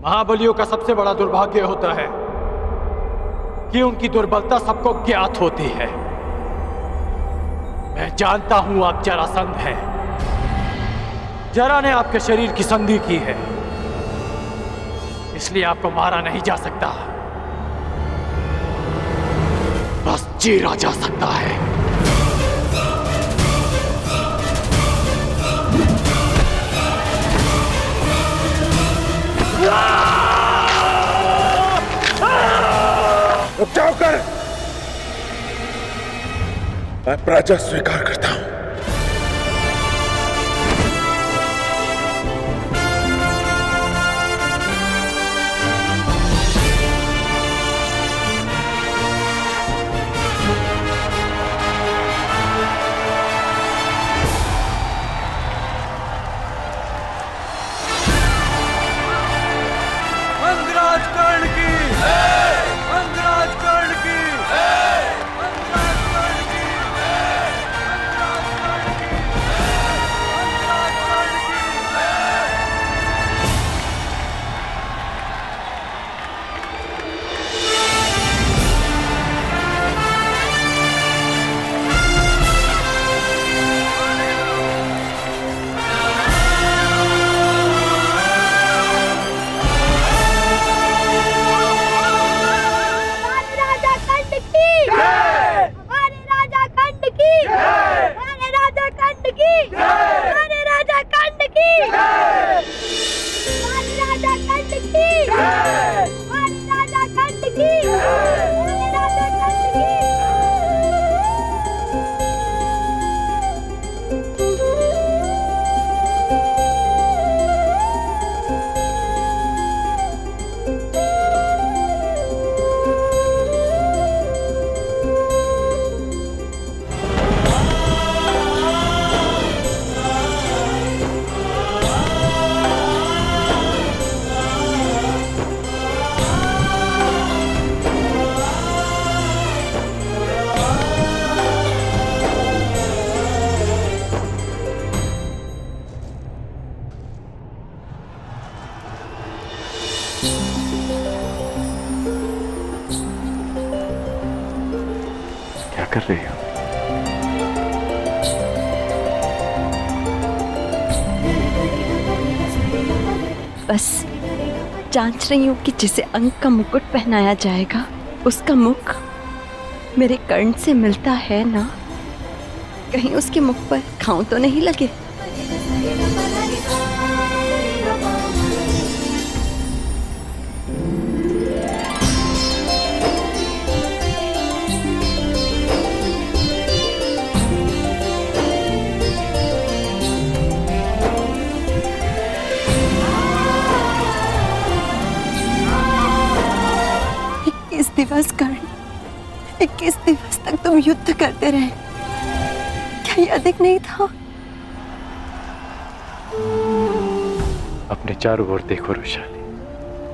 महाबलियों का सबसे बड़ा दुर्भाग्य होता है कि उनकी दुर्बलता सबको ज्ञात होती है। मैं जानता हूं आप जरासंध हैं। जरा ने आपके शरीर की संधि की है, इसलिए आपको मारा नहीं जा सकता, बस चीरा जा सकता है। रुक जाओ कर, मैं पराजय स्वीकार करता हूं। अंगराज कर्ण की, अंगराज कर्ण की, अंगराज कर्ण की, अंगराज कर्ण की, अंगराज कर्ण क्या कर रही हो? बस जांच रही हूँ कि जिसे अंक का मुकुट पहनाया जाएगा उसका मुख मेरे कर्ण से मिलता है ना, कहीं उसके मुख पर घाव तो नहीं लगे। दिवस कर्ण, 21 दिवस तक तुम युद्ध करते रहे, क्या ये अधिक नहीं था? अपने चारों ओर देखो रुशाली,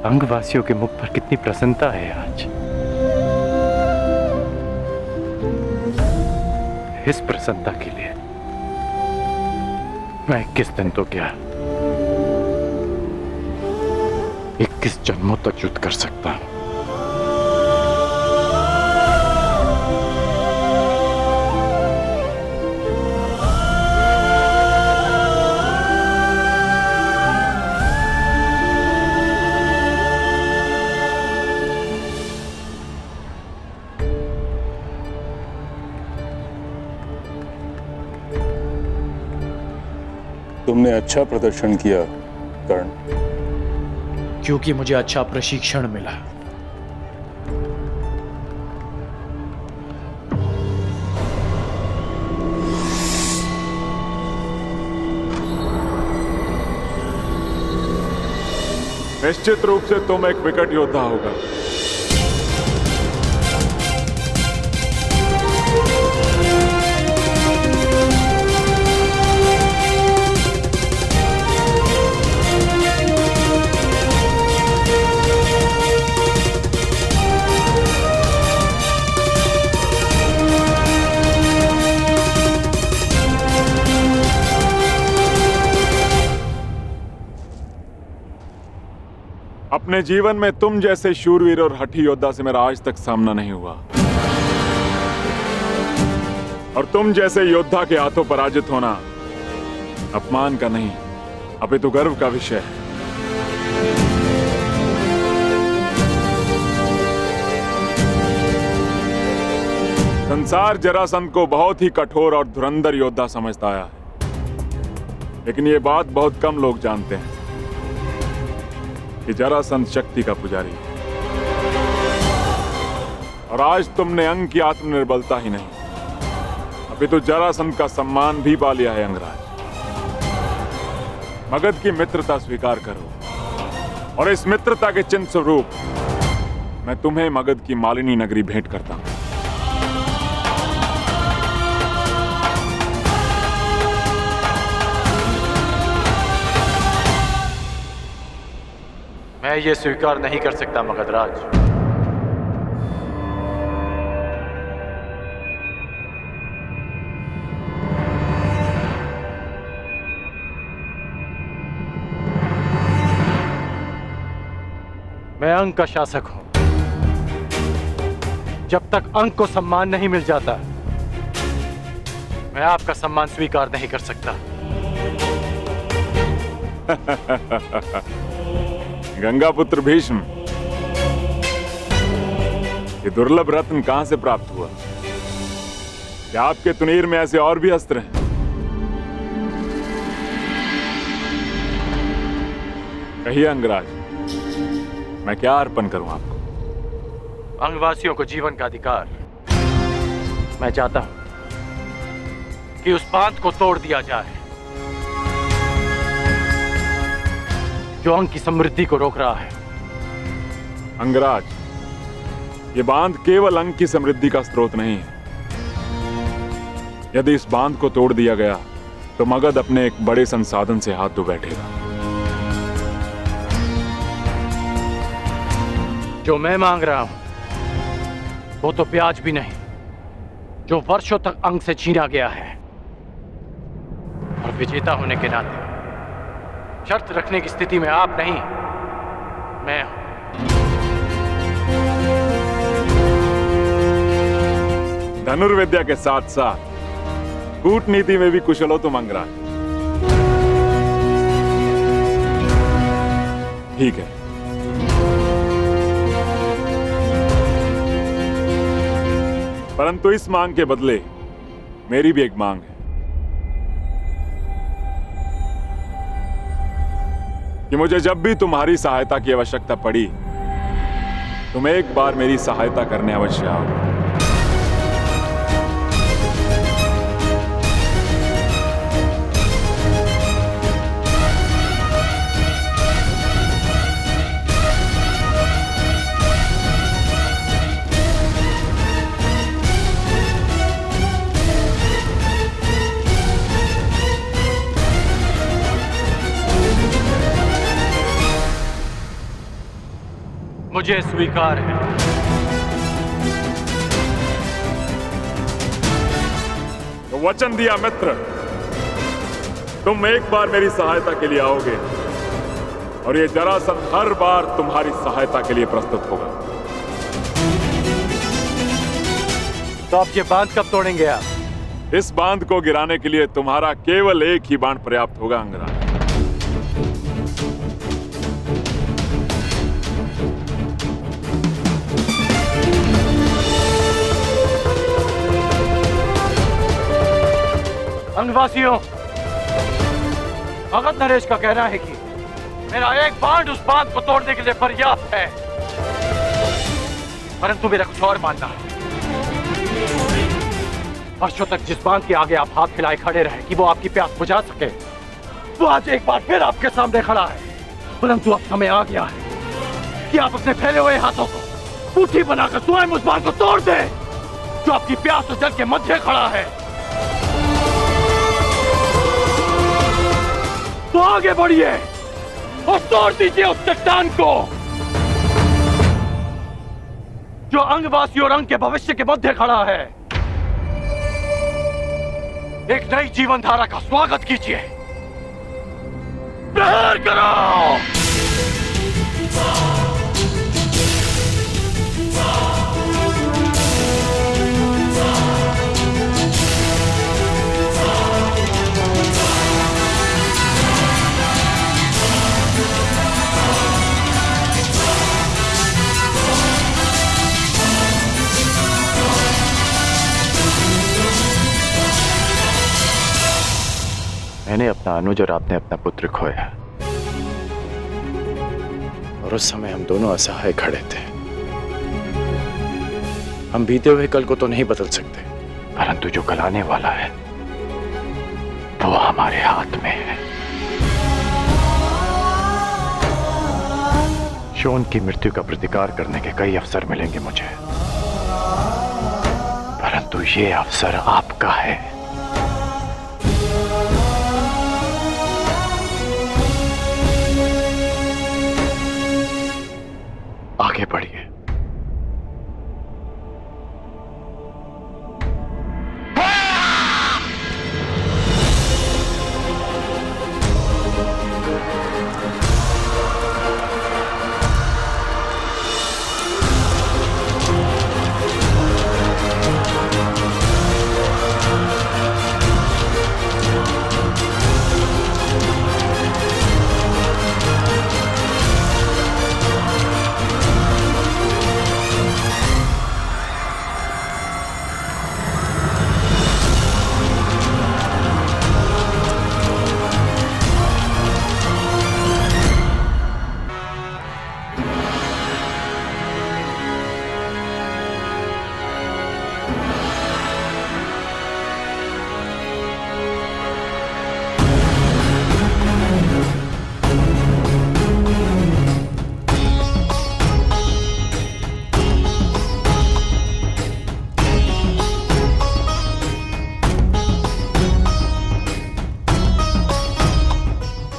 अंगवासियों के मुख पर कितनी प्रसन्नता है आज। इस प्रसन्नता के लिए मैं 21 दिन तो क्या 21 जन्मों तक युद्ध कर सकता हूं। तुमने अच्छा प्रदर्शन किया कर्ण। क्योंकि मुझे अच्छा प्रशिक्षण मिला। निश्चित रूप से तुम एक विकट योद्धा होगा। अपने जीवन में तुम जैसे शूरवीर और हठी योद्धा से मेरा आज तक सामना नहीं हुआ, और तुम जैसे योद्धा के हाथों पराजित होना अपमान का नहीं अपितु गर्व का विषय है। संसार जरासंध को बहुत ही कठोर और धुरंधर योद्धा समझता आया है, लेकिन ये बात बहुत कम लोग जानते हैं कि जरासंध शक्ति का पुजारी है। और आज तुमने अंग की आत्मनिर्बलता ही नहीं अपितु जरासंध का सम्मान भी पा लिया है। अंगराज, मगध की मित्रता स्वीकार करो और इस मित्रता के चिन्ह स्वरूप मैं तुम्हें मगध की मालिनी नगरी भेंट करता हूं। मैं ये स्वीकार नहीं कर सकता मगधराज। मैं अंग का शासक हूं। जब तक अंग को सम्मान नहीं मिल जाता, मैं आपका सम्मान स्वीकार नहीं कर सकता। गंगापुत्र भीष्म, ये दुर्लभ रत्न कहां से प्राप्त हुआ? क्या आपके तुनीर में ऐसे और भी अस्त्र हैं? कहिए अंगराज, मैं क्या अर्पण करूं आपको? अंगवासियों को जीवन का अधिकार। मैं चाहता हूं कि उस बांध को तोड़ दिया जाए जो अंग की समृद्धि को रोक रहा है। अंगराज, ये बांध केवल अंग की समृद्धि का स्रोत नहीं है। यदि इस बांध को तोड़ दिया गया तो मगध अपने एक बड़े संसाधन से हाथ धो बैठेगा। जो मैं मांग रहा हूं वो तो ब्याज भी नहीं, जो वर्षों तक अंग से छीना गया है। और विजेता होने के नाते शर्त रखने की स्थिति में आप नहीं, मैं हूं। धनुर्विद्या के साथ साथ कूटनीति में भी कुशल हो तुम अंगराज। ठीक है, परंतु इस मांग के बदले मेरी भी एक मांग है कि मुझे जब भी तुम्हारी सहायता की आवश्यकता पड़ी, तुम एक बार मेरी सहायता करने अवश्य आओ। मुझे स्वीकार है। तो वचन दिया मित्र, तुम एक बार मेरी सहायता के लिए आओगे और ये जरासंध हर बार तुम्हारी सहायता के लिए प्रस्तुत होगा। तो आप ये बांध कब तोड़ेंगे? आप इस बांध को गिराने के लिए तुम्हारा केवल एक ही बाण पर्याप्त होगा अंगराज। अंगवासियों, मगध नरेश का कहना है कि मेरा एक बाण उस बांध को तोड़ने के लिए पर्याप्त है, परंतु मेरा कुछ और मानना है। वर्षों तक जिस बांध के आगे आप हाथ फैलाए खड़े रहे कि वो आपकी प्यास बुझा सके, वो आज एक बार फिर आपके सामने खड़ा है। परंतु अब समय आ गया है कि आप अपने फैले हुए हाथों को मुट्ठी बनाकर स्वयं उस बांध को तोड़ दे जो आपकी प्यास और जल के मध्य खड़ा है। तो आगे बढ़िए और तोड़ दीजिए उस चट्टान को जो अंगवासी और अंग के भविष्य के मध्य खड़ा है। एक नई जीवन धारा का स्वागत कीजिए। प्रहार करो। मैंने अपना अनुज और आपने अपना पुत्र खोया, और उस समय हम दोनों असहाय खड़े थे। हम बीते हुए कल को तो नहीं बदल सकते, परंतु जो कल आने वाला है वो हमारे हाथ में है। शोन की मृत्यु का प्रतिकार करने के कई अवसर मिलेंगे मुझे, परंतु ये अवसर आपका है। आगे बढ़िए।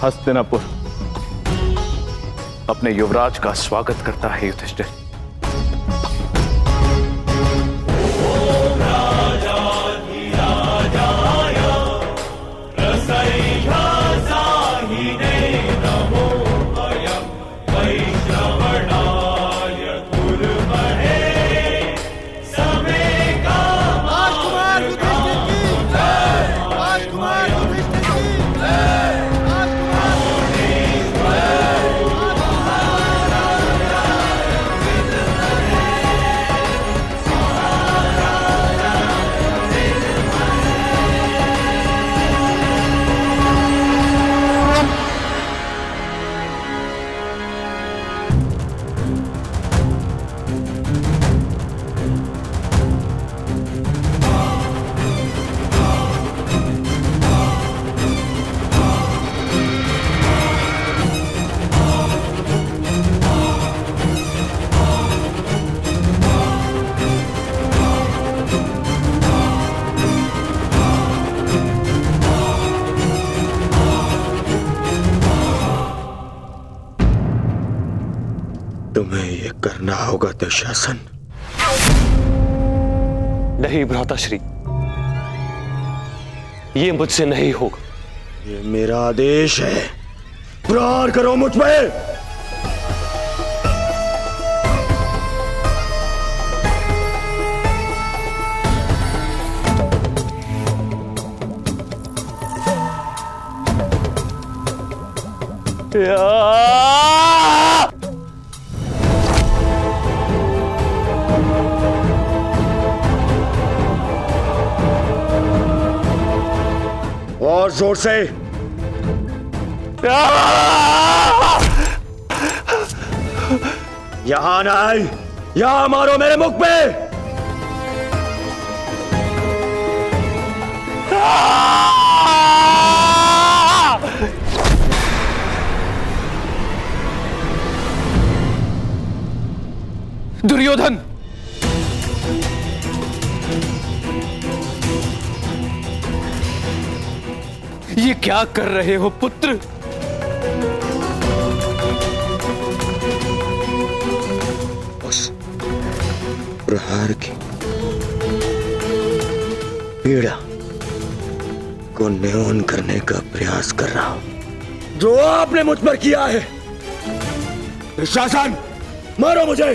हस्तिनापुर अपने युवराज का स्वागत करता है युधिष्ठिर। तुम्हें ये करना होगा दुशासन। नहीं भ्राताश्री, ये मुझसे नहीं होगा। ये मेरा आदेश है, प्रहार करो मुझ पे। और जोर से। यहां ना आई, यहां मारो मेरे मुख पे। दुर्योधन, ये क्या कर रहे हो पुत्र? उस प्रहार की पीड़ा को न्यून करने का प्रयास कर रहा हूं जो आपने मुझ पर किया है। दुशासन, मारो मुझे।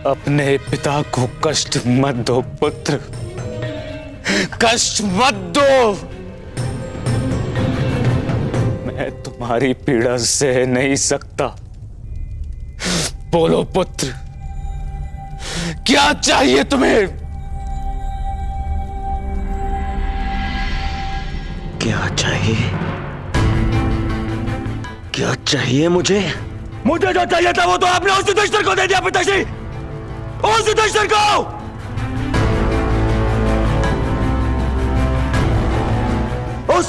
अपने पिता को कष्ट मत दो पुत्र, कष्ट मत दो। मैं तुम्हारी पीड़ा सह नहीं सकता। बोलो पुत्र, क्या चाहिए तुम्हें? क्या चाहिए? क्या चाहिए मुझे? मुझे जो चाहिए था वो तो आपने उस युधिष्ठिर को दे दिया पिताजी, उस युधिष्ठिर को। उस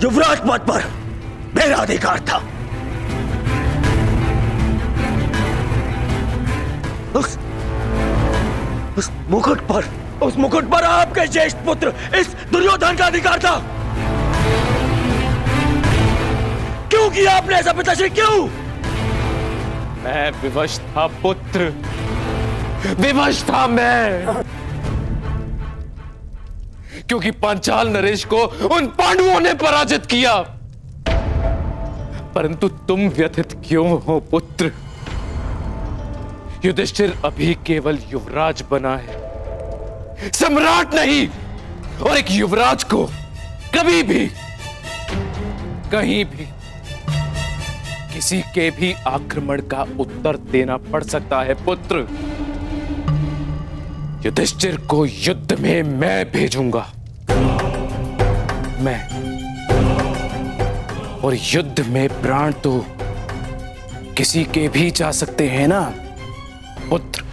युवराज पद पर मेरा अधिकार था। उस मुकुट पर आपके ज्येष्ठ पुत्र इस दुर्योधन का अधिकार था। क्यों किया आपने ऐसा पिताश्री, क्यों? मैं विवश था पुत्र, विवश था मैं, क्योंकि पांचाल नरेश को उन पांडवों ने पराजित किया। परंतु तुम व्यथित क्यों हो पुत्र? युधिष्ठिर अभी केवल युवराज बना है, सम्राट नहीं। और एक युवराज को कभी भी, कहीं भी, किसी के भी आक्रमण का उत्तर देना पड़ सकता है पुत्र। युधिष्ठिर को युद्ध में मैं भेजूंगा, मैं। और युद्ध में प्राण तो किसी के भी जा सकते हैं ना पुत्र।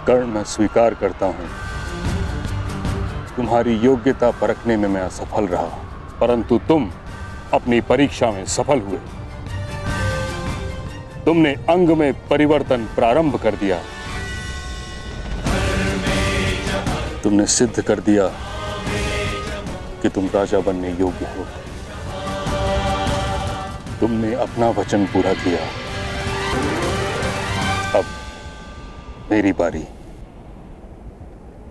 कर्ण, मैं स्वीकार करता हूं तुम्हारी योग्यता परखने में मैं असफल रहा, परंतु तुम अपनी परीक्षा में सफल हुए। तुमने अंग में परिवर्तन प्रारंभ कर दिया। तुमने सिद्ध कर दिया कि तुम राजा बनने योग्य हो। तुमने अपना वचन पूरा किया। मेरी बारी,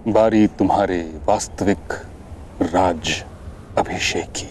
बारी तुम्हारे वास्तविक राज अभिषेक की।